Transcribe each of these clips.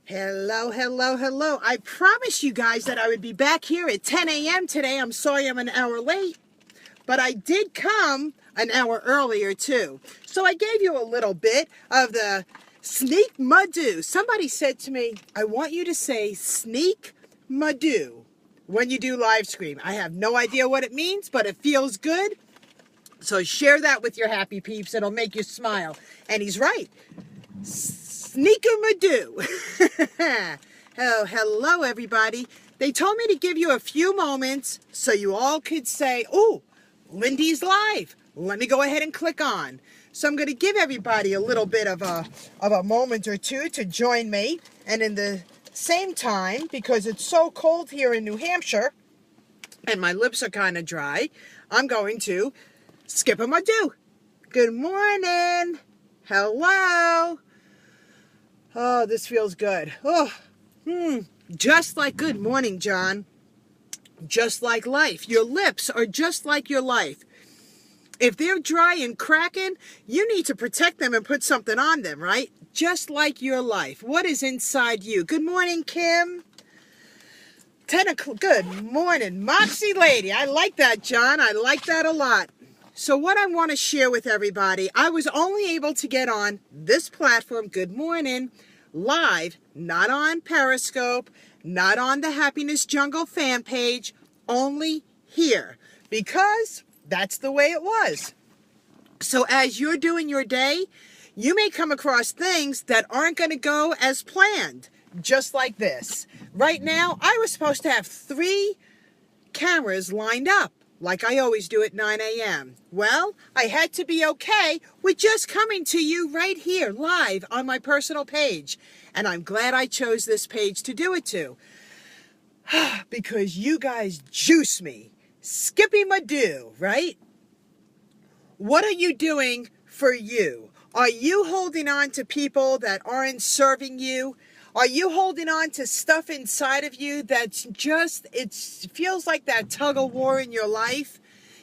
Hello, hello, hello. I promised you guys that I would be back here at 10 a.m. today. I'm sorry I'm an hour late, but I did come an hour earlier too. So I gave you a little bit of the sneak ma-do. Somebody said to me, I want you to say sneak ma-do when you do live stream. I have no idea what it means, but it feels good. So share that with your happy peeps. It'll make you smile. And he's right. Sneak-a-ma-do. Oh, hello, everybody. They told me to give you a few moments so you all could say, oh, Lyn-Dee's live. Let me go ahead and click on. So I'm going to give everybody a little bit of a moment or two to join me. And in the same time, because it's so cold here in New Hampshire, and my lips are kind of dry, I'm going to skip a ma-do. Good morning. Hello. Oh, this feels good. Oh, just like good morning, John. Just like life. Your lips are just like your life. If they're dry and cracking, you need to protect them and put something on them, right? Just like your life. What is inside you? Good morning, Kim. 10 o'clock. Good morning, Moxie Lady. I like that, John. I like that a lot. So what I want to share with everybody, I was only able to get on this platform, good morning, live, not on Periscope, not on the Happiness Jungle fan page, only here, because that's the way it was. So as you're doing your day, you may come across things that aren't going to go as planned, just like this. Right now, I was supposed to have 3 cameras lined up, like I always do at 9 a.m. Well, I had to be okay with just coming to you right here, live on my personal page. And I'm glad I chose this page to do it to. Because you guys juice me. Skippy ma-do, right? What are you doing for you? Are you holding on to people that aren't serving you? Are you holding on to stuff inside of you that's just, it feels like that tug of war in your life?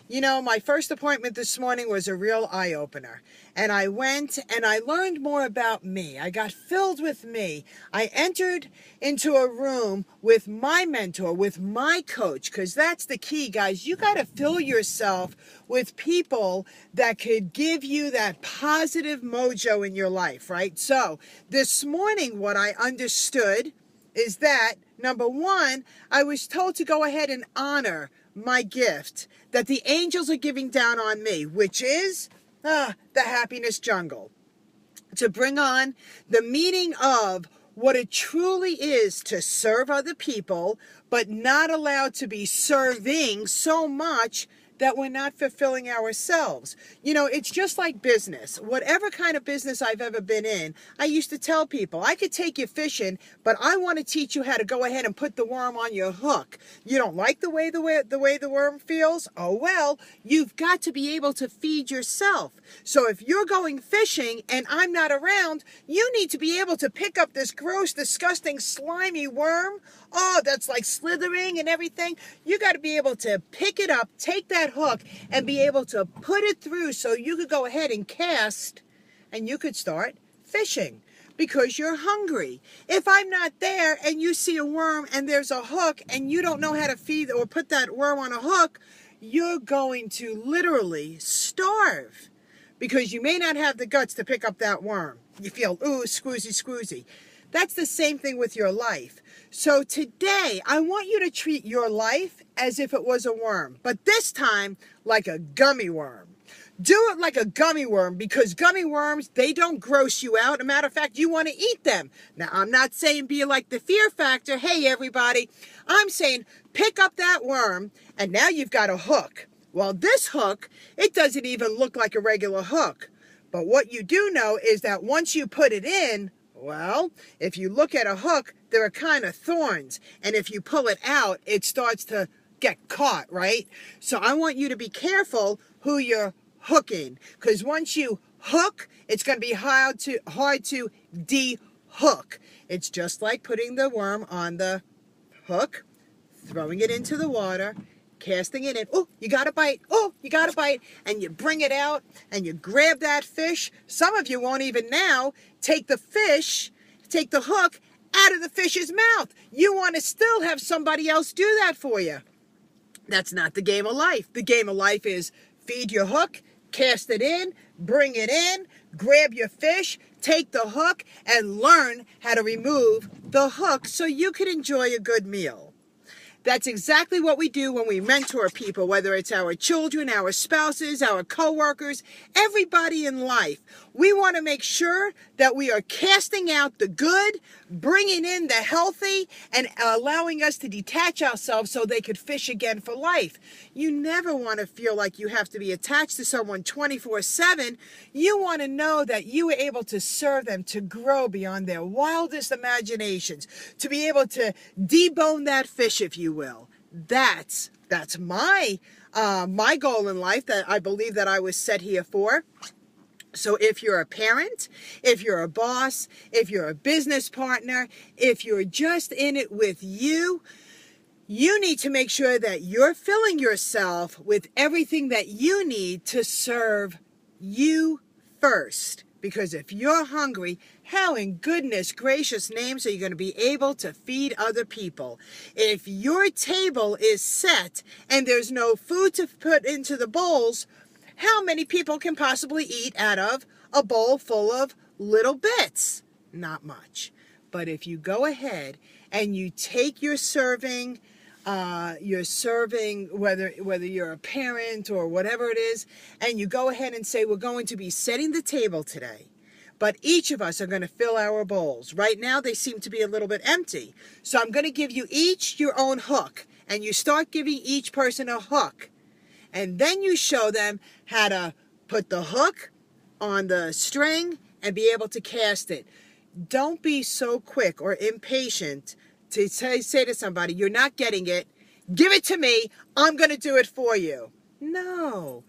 You know, my first appointment this morning was a real eye-opener. And I went and I learned more about me. I got filled with me. I entered into a room with my mentor, with my coach, because that's the key, guys. You got to fill yourself with people that could give you that positive mojo in your life, right? So this morning, what I understood is that, number one, I was told to go ahead and honor my gift that the angels are giving down on me, which is the Happiness Jungle. To bring on the meaning of what it truly is to serve other people, but not allowed to be serving so much that we're not fulfilling ourselves. You know, it's just like business. Whatever kind of business I've ever been in, I used to tell people, I could take you fishing, but I want to teach you how to go ahead and put the worm on your hook. You don't like the way the worm feels? Oh well, you've got to be able to feed yourself. So if you're going fishing and I'm not around, you need to be able to pick up this gross, disgusting, slimy worm. Oh, that's like slithering and everything. You got to be able to pick it up, take that hook, and be able to put it through so you could go ahead and cast and you could start fishing because you're hungry. If I'm not there and you see a worm and there's a hook and you don't know how to feed or put that worm on a hook, you're going to literally starve because you may not have the guts to pick up that worm. You feel, ooh, squoozy. That's the same thing with your life. So today, I want you to treat your life as if it was a worm, but this time like a gummy worm. Do it like a gummy worm because gummy worms, they don't gross you out. As a matter of fact, you want to eat them. Now, I'm not saying be like the Fear Factor. Hey, everybody. I'm saying pick up that worm, and now you've got a hook. Well, this hook, it doesn't even look like a regular hook. But what you do know is that once you put it in, well, if you look at a hook, there are kind of thorns. And if you pull it out, it starts to get caught, right? So I want you to be careful who you're hooking. Because once you hook, it's going to be hard to de-hook. It's just like putting the worm on the hook, throwing it into the water, casting it in. Oh, you got a bite. Oh, you got a bite. And you bring it out and you grab that fish. Some of you won't even now take the fish, take the hook out of the fish's mouth. You want to still have somebody else do that for you. That's not the game of life. The game of life is feed your hook, cast it in, bring it in, grab your fish, take the hook, and learn how to remove the hook so you can enjoy a good meal. That's exactly what we do when we mentor people, whether it's our children, our spouses, our coworkers, everybody in life. We want to make sure that we are casting out the good, bringing in the healthy, and allowing us to detach ourselves so they could fish again for life. You never want to feel like you have to be attached to someone 24/7. You want to know that you were able to serve them to grow beyond their wildest imaginations, to be able to debone that fish, if you will. That's my goal in life, that I believe that I was set here for. So if you're a parent, if you're a boss, if you're a business partner, if you're just in it with you need to make sure that you're filling yourself with everything that you need to serve you first. Because if you're hungry, how in goodness gracious names are you going to be able to feed other people? If your table is set and there's no food to put into the bowls, how many people can possibly eat out of a bowl full of little bits? Not much. But if you go ahead and you take your serving, whether you're a parent or whatever it is, and you go ahead and say, we're going to be setting the table today, but each of us are going to fill our bowls. Right now, they seem to be a little bit empty. So I'm going to give you each your own hook, and you start giving each person a hook. And then you show them how to put the hook on the string and be able to cast it. Don't be so quick or impatient to say to somebody, you're not getting it, give it to me, I'm going to do it for you. No.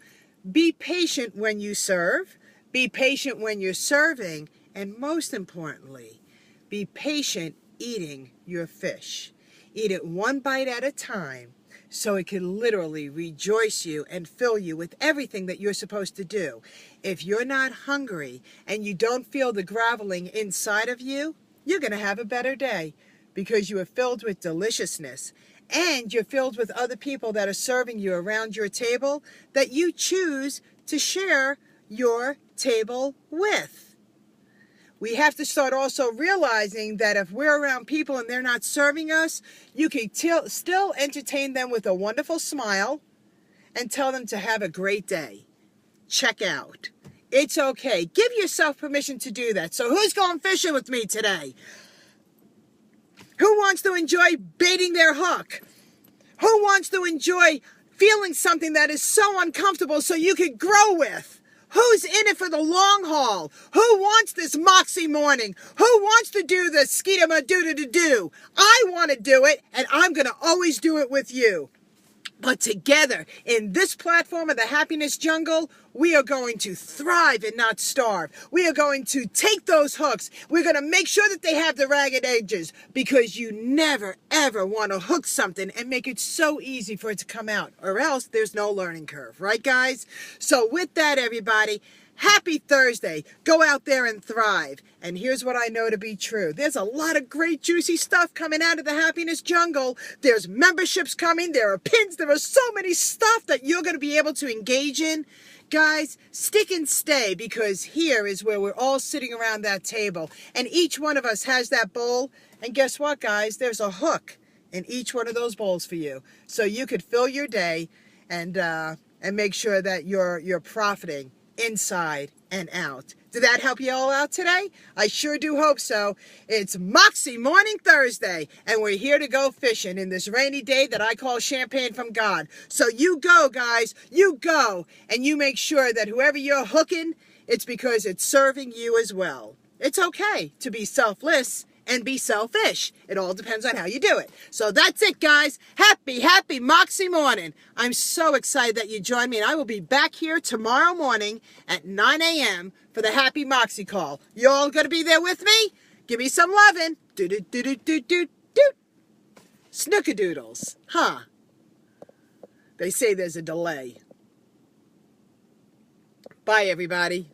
Be patient when you serve. Be patient when you're serving. And most importantly, be patient eating your fish. Eat it one bite at a time, so it can literally rejoice you and fill you with everything that you're supposed to do. If you're not hungry and you don't feel the groveling inside of you, you're going to have a better day because you are filled with deliciousness and you're filled with other people that are serving you around your table that you choose to share your table with. We have to start also realizing that if we're around people and they're not serving us, you can still entertain them with a wonderful smile and tell them to have a great day. Check out. It's okay. Give yourself permission to do that. So who's going fishing with me today? Who wants to enjoy baiting their hook? Who wants to enjoy feeling something that is so uncomfortable so you can grow with? Who's in it for the long haul? Who wants this moxie morning? Who wants to do the skeeta-ma-doo-doo-doo-doo? I want to do it, and I'm going to always do it with you. But together, in this platform of the happiness jungle, we are going to thrive and not starve. We are going to take those hooks. We're going to make sure that they have the ragged edges, because you never, ever want to hook something and make it so easy for it to come out, or else there's no learning curve. Right, guys? So with that, everybody, happy Thursday. Go out there and thrive. And here's what I know to be true. There's a lot of great juicy stuff coming out of the happiness jungle. There's memberships coming. There are pins. There are so many stuff that you're going to be able to engage in. Guys, stick and stay, because here is where we're all sitting around that table. And each one of us has that bowl. And guess what, guys? There's a hook in each one of those bowls for you. So you could fill your day and make sure that you're profiting inside and out. Did that help you all out today? I sure do hope so. It's Moxie Morning Thursday, and we're here to go fishing in this rainy day that I call champagne from God. So you go, guys. You go, and you make sure that whoever you're hooking, it's because it's serving you as well. It's okay to be selfless and be selfish. It all depends on how you do it. So that's it, guys. Happy Moxie morning. I'm so excited that you joined me, and I will be back here tomorrow morning at 9 a.m. for the Happy Moxie call. You all going to be there with me? Give me some lovin'. Do-do-do-do-do-do-do. Snookadoodles. Huh. They say there's a delay. Bye, everybody.